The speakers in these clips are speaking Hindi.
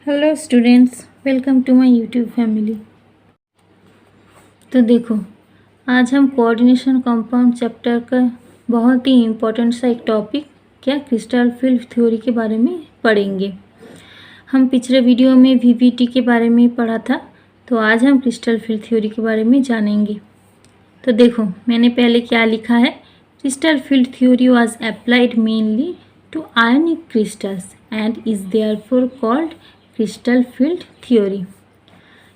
Hello students, welcome to my YouTube family. तो देखो, आज हम कोऑर्डिनेशन कंपाउंड चैप्टर का बहुत ही इम्पोर्टेंट सा एक टॉपिक क्रिस्टल फील्ड थ्योरी के बारे में पढ़ेंगे। हम पिछले वीडियो में वीवीटी के बारे में पढ़ा था, तो आज हम क्रिस्टल फील्ड थ्योरी के बारे में जानेंगे। तो देखो, मैंने पहले क्या लिखा है। Crystal field theory was applied mainly to ionic crystals and is therefore called crystal field theory.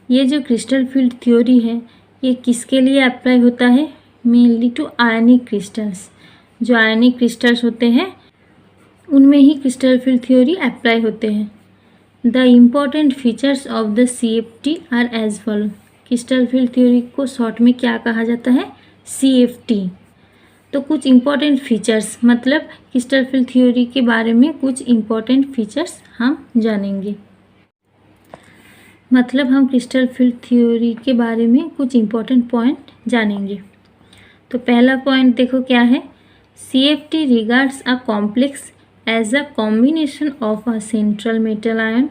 ये जो क्रिस्टल फील्ड थ्योरी है, ये किसके लिए अप्लाई होता है? Mainly to ionic crystals. जो आयनिक क्रिस्टल्स होते हैं उनमें ही क्रिस्टल फील्ड थ्योरी अप्लाई होते हैं। The important features of the CFT are as follows. Crystal field theory को शॉर्ट में क्या कहा जाता है? CFT। तो कुछ इम्पॉर्टेंट फीचर्स, मतलब क्रिस्टल फील्ड थ्योरी के बारे में कुछ इम्पॉर्टेंट फीचर्स हम जानेंगे। मतलब हम क्रिस्टल फील्ड थ्योरी के बारे में कुछ इम्पोर्टेंट पॉइंट जानेंगे। तो पहला पॉइंट देखो क्या है। CFT regards a complex as a combination of a central metal ion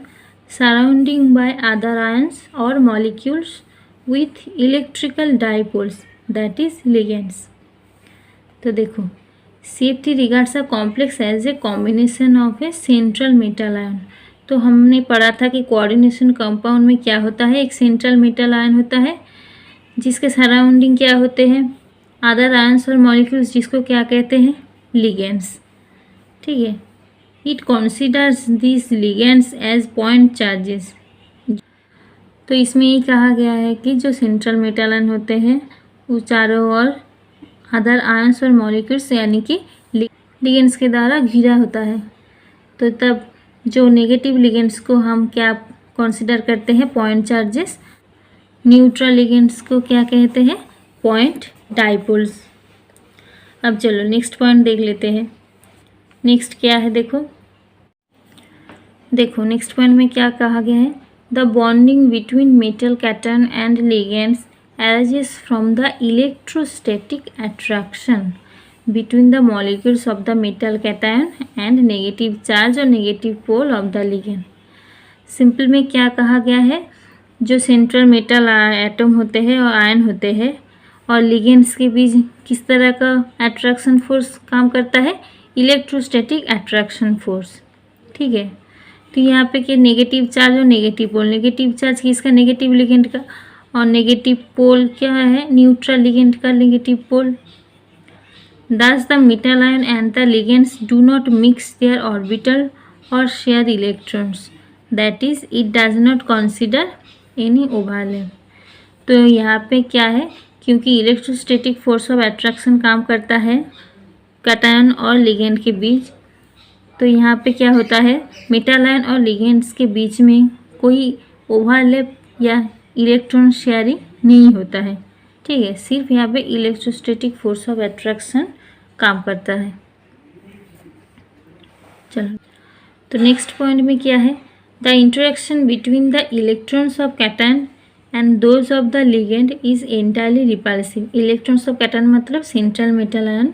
surrounding by other ions और molecules with electrical dipoles, that is ligands. तो देखो, CFT regards a complex as a combination of a central metal ion. तो हमने पढ़ा था कि कोऑर्डिनेशन कंपाउंड में क्या होता है, एक सेंट्रल मेटल आयन होता है जिसके सराउंडिंग क्या होते हैं? अदर आयन्स और मॉलिक्यूल्स, जिसको क्या कहते हैं? लिगेंड्स। ठीक है। It considers this ligands as point charges. तो इसमें ये कहा गया है कि जो सेंट्रल मेटल आयन होते हैं वो चारों ओर अदर आयन्स और मॉलिक्यूल्स यानी कि लिगेंड्स के द्वारा घिरा होता है। तो तब जो नेगेटिव लिगेंड्स को हम क्या कंसीडर करते हैं? Point charges. न्यूट्रल लिगेंड्स को क्या कहते हैं? Point dipoles. अब चलो नेक्स्ट पॉइंट देख लेते हैं। नेक्स्ट क्या है? देखो नेक्स्ट पॉइंट में क्या कहा गया है। The bonding between metal cation and ligands arises from the electrostatic attraction between the molecules of the metal cation and negative charge or negative pole of the ligand। Simple में क्या कहा गया है, जो सेंट्रल मेटल एटम होते हैं और आयन होते हैं और लिगेंड्स के बीच किस तरह का अट्रैक्शन फोर्स काम करता है? Electrostatic attraction force. ठीक है। तो यहाँ पे क्या नेगेटिव चार्ज और नेगेटिव पोल। नेगेटिव चार्ज किसका? नेगेटिव लिगेंड का। और नेगेटिव पोल क्या है? न्यूट्रल लिगेंड का negative pole. Thus the metal ion and the ligands do not mix their orbital or share electrons. That is, it does not consider any overlap. तो यहाँ पे क्या है, क्योंकि इलेक्ट्रोस्टैटिक फोर्स ऑफ अट्रैक्शन काम करता है कैटायन और लिगेंड के बीच, तो यहाँ पे क्या होता है, मेटल आयन और लिगेंड्स के बीच में कोई ओवरलैप या इलेक्ट्रॉन शेयरिंग नहीं होता है। ठीक है। सिर्फ यहाँ पे इलेक्ट्रोस्टैटिक फोर्स ऑफ अट्रैक्शन काम करता है। चलो, तो नेक्स्ट पॉइंट में क्या है। The interaction between the electrons of cation and those of the ligand is entirely repulsive. Electrons of cation मतलब सेंट्रल मेटल आयन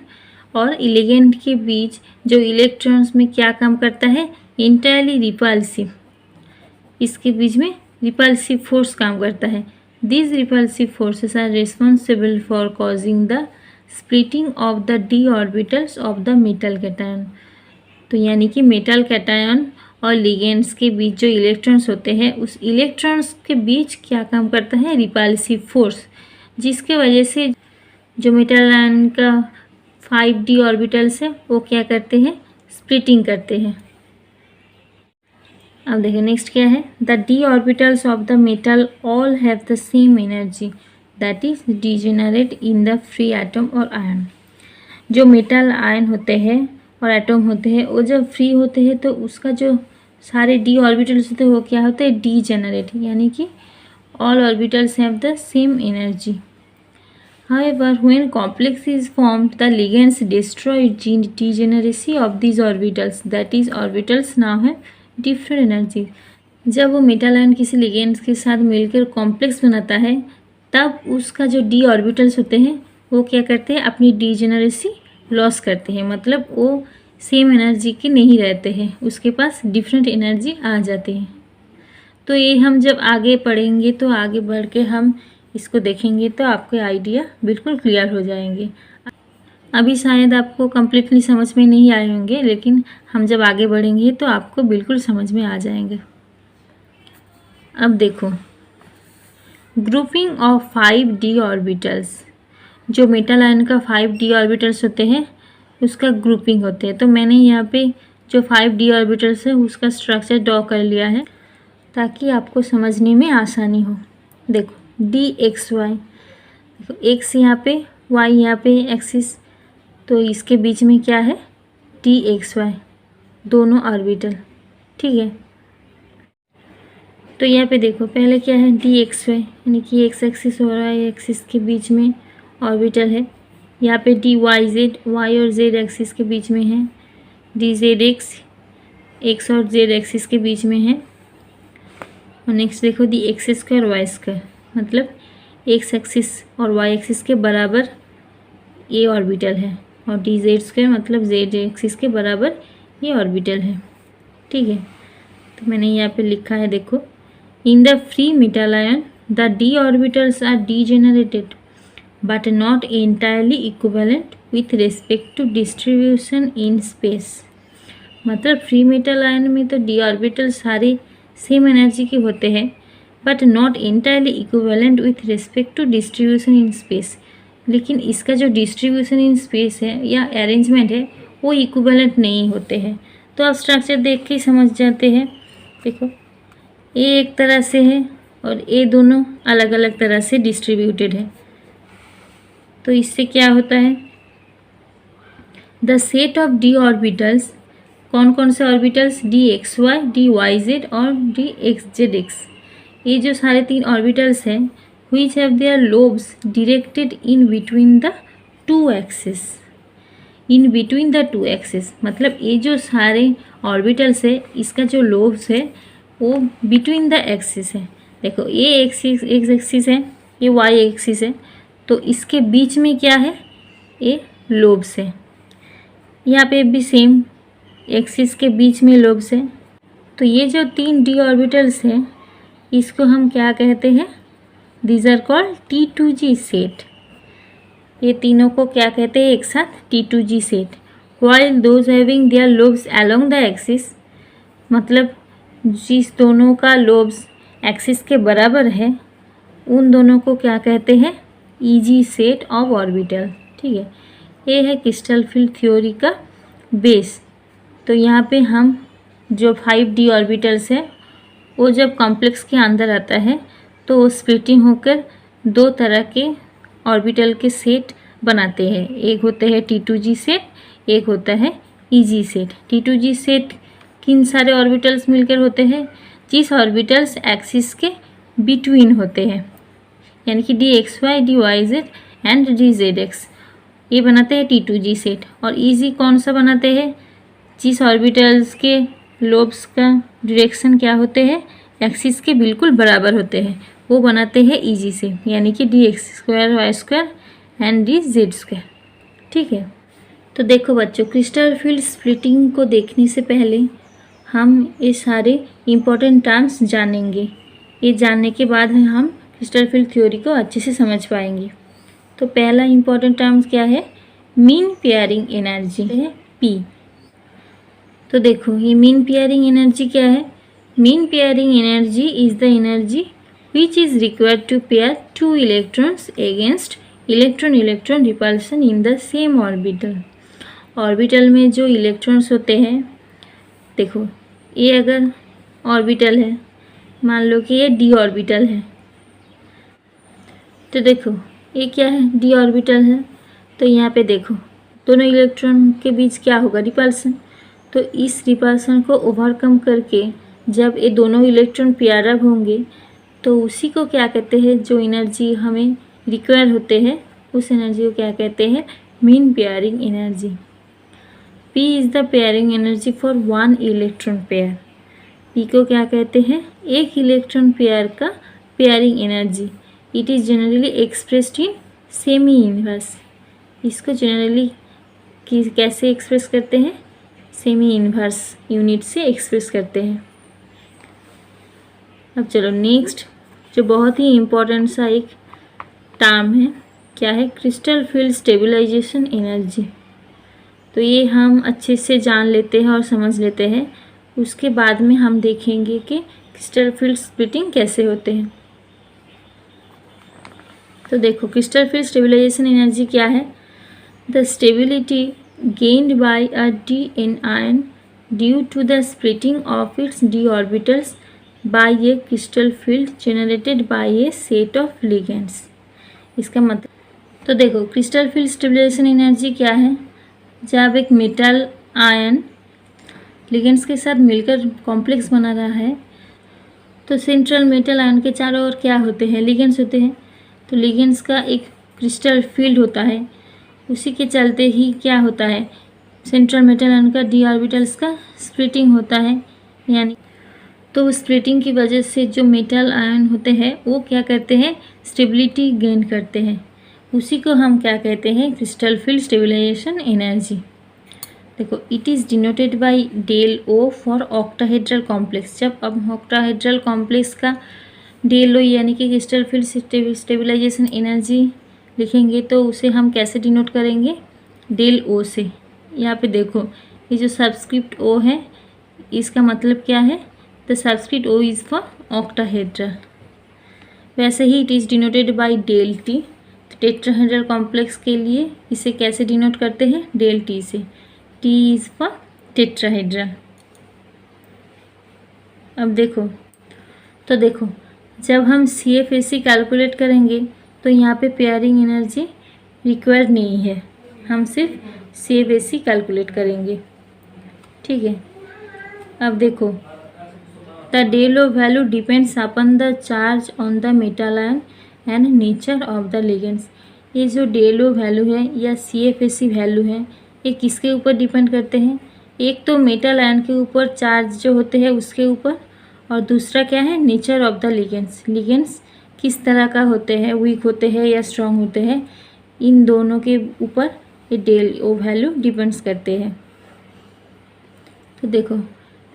और लिगेंड के बीच जो इलेक्ट्रॉन्स में क्या काम करता है? Entirely repulsive. इसके बीच में रिपल्सिव फोर्स काम करता है। These repulsive forces are responsible for causing the splitting of the d orbitals of the metal cation। तो यानी कि मेटल कैटायन और लिगेंड्स के बीच जो इलेक्ट्रॉन्स होते हैं उस इलेक्ट्रॉन्स के बीच क्या काम करता है? रिपल्सिव फोर्स, जिसके वजह से जो मेटल आयन का 5d ऑर्बिटल्स है वो क्या करते हैं? स्प्लिटिंग करते हैं। अब देखिए नेक्स्ट क्या है। The d orbitals of the metal all have the same energy, that is degenerate in the free atom और आयन। जो मेटल आयन होते हैं और एटम होते हैं वो जब फ्री होते हैं तो उसका जो सारे d ऑर्बिटल्स होते हैं वो क्या होते हैं? डिजेनरेट, यानी कि all orbitals have the same energy. However, when complex is formed, the ligands destroy degeneracy of these orbitals, that is orbitals now have different energy। जब वो मेटल आयन किसी लिगेंड्स के साथ मिलकर कॉम्प्लेक्स बनाता है तब उसका जो d ऑर्बिटल्स होते हैं वो क्या करते हैं? अपनी डिजेनरेसी लॉस करते हैं, मतलब वो सेम एनर्जी के नहीं रहते हैं, उसके पास डिफरेंट एनर्जी आ जाते हैं। तो ये हम जब आगे पढ़ेंगे तो आगे बढ़ के हम इसको देखेंगे तो आपको आइडिया बिल्कुल क्लियर हो जाएंगे। अभी शायद आपको कम्प्लीटली समझ में नहीं आए होंगे, लेकिन हम जब आगे बढ़ेंगे तो आपको बिल्कुल समझ में आ जाएंगे। अब देखो, ग्रुपिंग ऑफ 5d ऑर्बिटल्स, जो मेटल आयन का 5d ऑर्बिटल्स होते हैं उसका ग्रुपिंग होते हैं। तो मैंने यहाँ पे जो 5d ऑर्बिटल्स है उसका स्ट्रक्चर ड्रॉ कर लिया है ताकि आपको समझने में आसानी हो। देखो dxy, देखो x यहाँ पे, y यहाँ पे एक्सिस, तो इसके बीच में क्या है dxy, दोनों ऑर्बिटल, ठीक है। तो यहाँ पे देखो पहले क्या है dxy, यानी कि एक्स एक्सिस हो रहा है, एक्सिस के बीच में ऑर्बिटल है। यहाँ पे dyz, y और z एक्सिस के बीच में है। dzx, x और z एक्सिस के बीच में है। और नेक्स्ट देखो dx स्क्वायर वाई स्क्वायर, मतलब x एक्सिस और y एक्सिस के बराबर ये ऑर्बिटल है, और dz स्क्वायर मतलब z एक्सिस के बराबर ये ऑर्बिटल है, ठीक है। तो मैंने यहाँ पे लिखा है, देखो, in the free metal ion the d orbitals are degenerated but not entirely equivalent with respect to distribution in space। मतलब फ्री मेटल आयन में तो d ऑर्बिटल सारे सेम एनर्जी के होते हैं, but not entirely equivalent with respect to distribution in space. लेकिन इसका जो डिस्ट्रीब्यूशन इन स्पेस है या अरेंजमेंट है वो इक्विवेलेंट नहीं होते हैं। तो आप स्ट्रक्चर देख के समझ जाते हैं। देखो ये एक तरह से है और ये दोनों अलग अलग तरह से डिस्ट्रीब्यूटेड है। तो इससे क्या होता है, the set of D orbitals, कौन कौन से ऑर्बिटल्स, dxy, dyz और dxzx, ये जो सारे तीन ऑर्बिटल्स हैं, which have their lobes directed in between the two axes, in between the two axes, मतलब ये जो सारे ऑर्बिटल्स है इसका जो लोब्स है वो बिटवीन द एक्सिस है। देखो ये एक्सिस एक्स एक्सिस है, ये वाई एक्सिस है, तो इसके बीच में क्या है, ये लोब्स है। यहाँ पे भी सेम एक्सिस के बीच में लोब्स है। तो ये जो तीन डी ऑर्बिटल्स हैं इसको हम क्या कहते हैं, these are called T2G set. ये तीनों को क्या कहते हैं एक साथ, T2G set. While those having their lobes along the axis, मतलब जिस दोनों का लोब्स एक्सिस के बराबर है उन दोनों को क्या कहते हैं, EG सेट ऑफ ऑर्बिटल, ठीक है। ये है क्रिस्टल फील्ड थ्योरी का बेस। तो यहाँ पे हम जो 5d ऑर्बिटल्स है वो जब कॉम्प्लेक्स के अंदर आता है तो वो स्प्लिटिंग होकर दो तरह के ऑर्बिटल के सेट बनाते हैं। एक होता है T2G सेट, एक होता है EG सेट। T2G सेट किन सारे ऑर्बिटल्स मिलकर होते हैं, जिस ऑर्बिटल्स एक्सिस के बिटवीन होते हैं, यानी कि dxy, dyz एंड dzx, ये बनाते हैं T2G सेट। और EG कौन सा बनाते हैं, जिस ऑर्बिटल्स के लोब्स का डायरेक्शन क्या होते हैं, एक्सिस के बिल्कुल बराबर होते हैं, वो बनाते हैं EG से, यानी कि dx square Y square and dz square, ठीक है। तो देखो बच्चों, क्रिस्टल फील्ड स्प्लिटिंग को देखने से पहले हम ये सारे इम्पोर्टेंट टर्म्स जानेंगे। ये जानने के बाद हम क्रिस्टल फील्ड थ्योरी को अच्छे से समझ पाएंगे। तो पहला इम्पोर्टेंट टर्म्स क्या है, मीन पेयरिंग एनर्जी है P। तो देखो ये मीन पेयरिंग एनर्जी क्या है, mean pairing energy is the energy which is required to pair two electrons against electron electron repulsion in the same orbital. Orbital में जो इलेक्ट्रॉन्स होते हैं, देखो ये अगर ऑर्बिटल है, मान लो कि ये d ऑर्बिटल है, तो देखो ये क्या है, d ऑर्बिटल है। तो यहाँ पे देखो दोनों इलेक्ट्रॉन के बीच क्या होगा, रिपल्सन। तो इस रिपल्सन को ओवरकम करके जब ये दोनों इलेक्ट्रॉन पेयर अप होंगे तो उसी को क्या कहते हैं, जो एनर्जी हमें रिक्वायर होते हैं उस एनर्जी को क्या कहते हैं, mean pairing energy. P is the pairing energy for one electron pair. P को क्या कहते हैं, एक इलेक्ट्रॉन पेयर का pairing energy. It is generally expressed in semi inverse. इसको जनरली कैसे एक्सप्रेस करते हैं, सेमी इनवर्स यूनिट से एक्सप्रेस करते हैं। अब चलो नेक्स्ट, जो बहुत ही इम्पोर्टेंट सा एक टर्म है, क्या है? Crystal field stabilisation energy. तो ये हम अच्छे से जान लेते हैं और समझ लेते हैं, उसके बाद में हम देखेंगे कि क्रिस्टल फील्ड स्प्लिटिंग कैसे होते हैं। तो देखो, क्रिस्टल फील्ड स्टेबलाइजेशन एनर्जी क्या है? The stability gained by a d in ion due to the splitting of its d orbitals by a crystal field generated by a set of ligands. इसका मतलब, तो देखो, क्रिस्टल फील्ड स्टेबलाइजेशन एनर्जी क्या है? जब एक मेटल आयन लिगेंड्स के साथ मिलकर कॉम्प्लेक्स बना रहा है, तो सेंट्रल मेटल आयन के चारों ओर क्या होते हैं? लिगेंड्स होते हैं। तो लिगेंड्स का एक क्रिस्टल फील्ड होता है, उसी के चलते ही क्या होता है? सेंट्रल मेटल आयन का डी ऑर्बिटल्स का स्प्लिटिंग होता है। यानी तो स्प्लिटिंग की वजह से जो मेटल आयन होते हैं वो क्या करते हैं? स्टेबिलिटी गेन करते हैं। उसी को हम क्या कहते हैं? Crystal field stabilisation energy. देखो, it is denoted by del O for octahedral complex. जब अब ऑक्टाहेड्रल कॉम्प्लेक्स का डेल ओ यानी कि क्रिस्टल फील्ड स्टेबलाइजेशन एनर्जी लिखेंगे तो उसे हम कैसे डिनोट करेंगे? डेल ओ से। यहाँ पे देखो, ये जो सब्सक्रिप्ट ओ है, इसका मतलब क्या है? The subscript O is for octahedral. वैसे ही it is denoted by del T. Tetrahedral complex के लिए इसे कैसे डिनोट करते हैं? डेल टी से। T is for tetrahedral. अब देखो, तो देखो, जब हम CFAC कैलकुलेट करेंगे तो यहाँ पे पेयरिंग एनर्जी रिक्वायर्ड नहीं है, हम सिर्फ CFAC कैलकुलेट करेंगे। ठीक है। अब देखो, the del o value depends upon the charge on the metal ion and nature of the ligands. ये जो डेल ओ वैल्यू है या CFAC वैल्यू है, ये किसके ऊपर डिपेंड करते हैं? एक तो मेटल आयन के ऊपर चार्ज जो होते हैं उसके ऊपर, और दूसरा क्या है? Nature of the ligands. Ligands किस तरह का होते हैं, वीक होते हैं या स्ट्रॉन्ग होते हैं, इन दोनों के ऊपर ये डेल ओ वैल्यू डिपेंड्स करते हैं। तो देखो,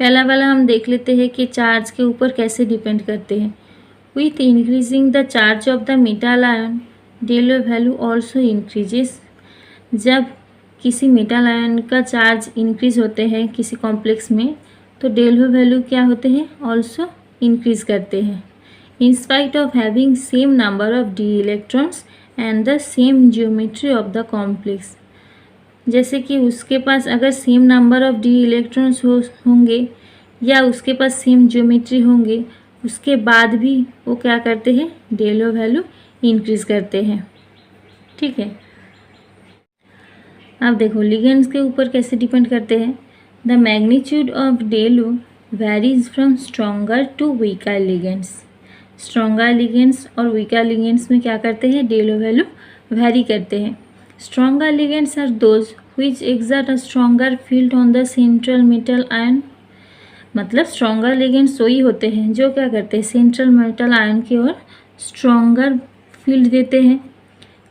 पहला वाला हम देख लेते हैं कि चार्ज के ऊपर कैसे डिपेंड करते हैं। With increasing the charge of the metal ion del o value also increases. जब किसी मेटल आयन का चार्ज इंक्रीज होते हैं किसी कॉम्प्लेक्स में, तो डेल ओ वैल्यू क्या होते हैं? ऑल्सो इंक्रीज करते हैं। In spite of having same number of D electrons and the same geometry of the complex. जैसे कि उसके पास अगर same number of D electrons होंगे या उसके पास सेम ज्योमेट्री होंगे, उसके बाद भी वो क्या करते हैं? डेल ओ वैल्यू इंक्रीज करते हैं। ठीक है। अब देखो, लिगेंड्स के ऊपर कैसे डिपेंड करते हैं? The magnitude of del o varies from stronger to weaker ligands. Stronger ligands और वीकर लिगेंड्स में क्या करते हैं? डेल ओ वैल्यू वेरी करते हैं। Stronger ligands are those which exert a stronger field on the central metal ion. मतलब स्ट्रॉन्गर लिगेंड्स वही होते हैं जो क्या करते हैं? सेंट्रल मेटल आयन की ओर स्ट्रॉन्गर फील्ड देते हैं।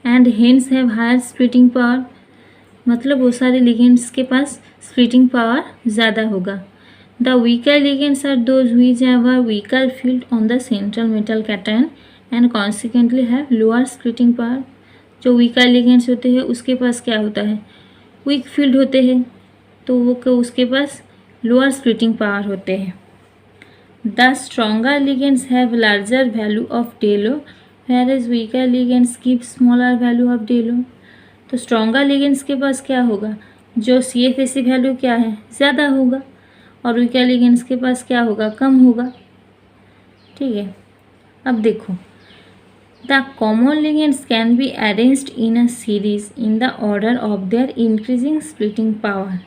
And hence have higher splitting power. मतलब वो सारे लिगेंड्स के पास स्प्लिटिंग पावर ज़्यादा होगा। The weaker ligands are those which have a weaker field on the central metal cation and consequently have lower splitting power. जो वीकर लिगेंड्स होते हैं उसके पास क्या होता है? वीक फील्ड होते हैं, तो वो उसके पास लोअर स्प्लिटिंग पावर होते हैं। The stronger ligands have larger value of del o whereas weaker ligands give smaller value of del O। तो स्ट्रॉन्गर लिगेंड्स के पास क्या होगा? जो CFAC वैल्यू क्या है? ज़्यादा होगा। और वीकर लिगेंड्स के पास क्या होगा? कम होगा। ठीक है। अब देखो, the common ligands can be arranged in a series in the order of their increasing splitting power.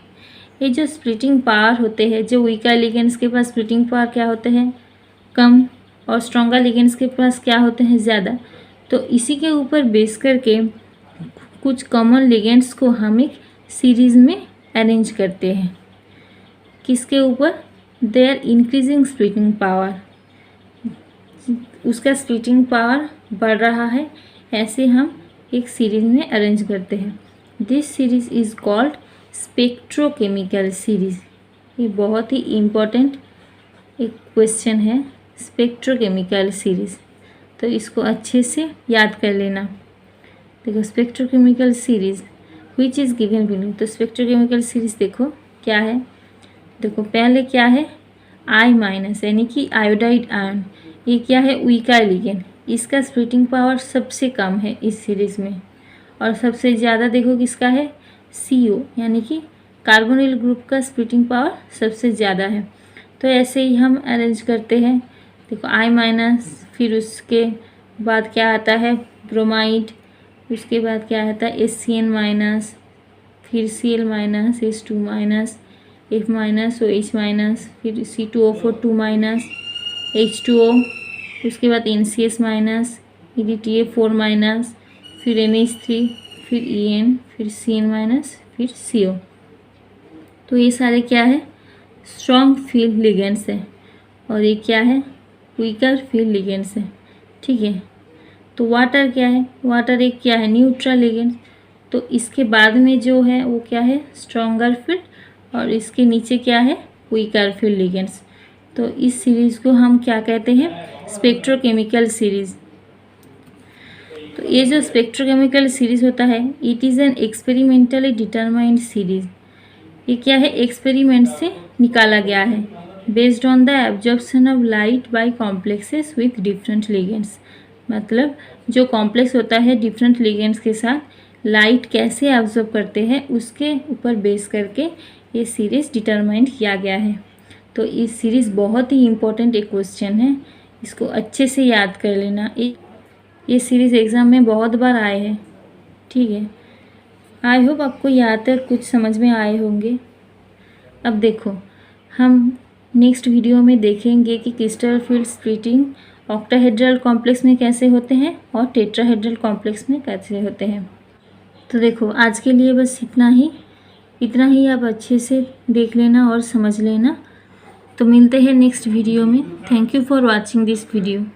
ये जो स्प्लिटिंग पावर होते हैं, जो वीकर लिगेंड्स के पास स्प्लिटिंग पावर क्या होते हैं? कम, और स्ट्रॉन्गर लिगेंड्स के पास क्या होते हैं? ज़्यादा। तो इसी के ऊपर बेस करके कुछ कॉमन लिगेंड्स को हम एक सीरीज़ में अरेंज करते हैं। किसके ऊपर? Their increasing splitting power. उसका स्प्लिटिंग पावर बढ़ रहा है, ऐसे हम एक सीरीज़ में अरेंज करते हैं। This series is called spectrochemical series. ये बहुत ही इम्पोर्टेंट एक क्वेश्चन है स्पेक्ट्रोकेमिकल सीरीज। तो इसको अच्छे से याद कर लेना। देखो spectrochemical series which is given below. तो स्पेक्ट्रोकेमिकल सीरीज देखो क्या है। देखो पहले क्या है I- यानी कि आयोडाइड आयन। ये क्या है वीकर लिगेंड, इसका स्प्लिटिंग पावर सबसे कम है इस सीरीज़ में। और सबसे ज़्यादा देखो किसका है CO यानी कि कार्बोनिल ग्रुप का स्प्लिटिंग पावर सबसे ज़्यादा है। तो ऐसे ही हम अरेंज करते हैं। देखो I-, फिर उसके बाद क्या आता है ब्रोमाइड, उसके बाद क्या आता है HCN-, फिर Cl-, H2-, F-, OH-, फिर C2O4 2-, H2O, उसके बाद NCS-, EDTA4-, फिर NH3, फिर EN, फिर CN-, फिर CO। तो ये सारे क्या है स्ट्रॉन्ग फील्ड लिगेंड्स है और ये क्या है वीकर फील्ड लिगेंड्स है। ठीक है। तो वाटर क्या है, वाटर एक क्या है न्यूट्रल लिगेंड। तो इसके बाद में जो है वो क्या है स्ट्रॉन्गर फील्ड और इसके नीचे क्या है वीकर फील्ड लिगेंड्स। तो इस सीरीज़ को हम क्या कहते हैं स्पेक्ट्रोकेमिकल सीरीज़। तो ये जो स्पेक्ट्रोकेमिकल सीरीज़ होता है it is an experimentally determined series. ये क्या है एक्सपेरिमेंट से निकाला गया है based on the absorption of light by complexes with different ligands. मतलब जो कॉम्प्लेक्स होता है डिफरेंट लिगेंड्स के साथ लाइट कैसे एब्जॉर्ब करते हैं उसके ऊपर बेस करके ये सीरीज़ डिटरमाइंड किया गया है। तो इस सीरीज़ बहुत ही इम्पोर्टेंट एक क्वेश्चन है, इसको अच्छे से याद कर लेना। ये सीरीज़ एग्ज़ाम में बहुत बार आए हैं। ठीक है। आई होप आपको यहाँ तक कुछ समझ में आए होंगे। अब देखो हम नेक्स्ट वीडियो में देखेंगे कि crystal field splitting octahedral complex में कैसे होते हैं और टेट्राहेड्रल कॉम्प्लेक्स में कैसे होते हैं। तो देखो आज के लिए बस इतना ही आप अच्छे से देख लेना और समझ लेना। तो मिलते हैं नेक्स्ट वीडियो में। Thank you for watching this video.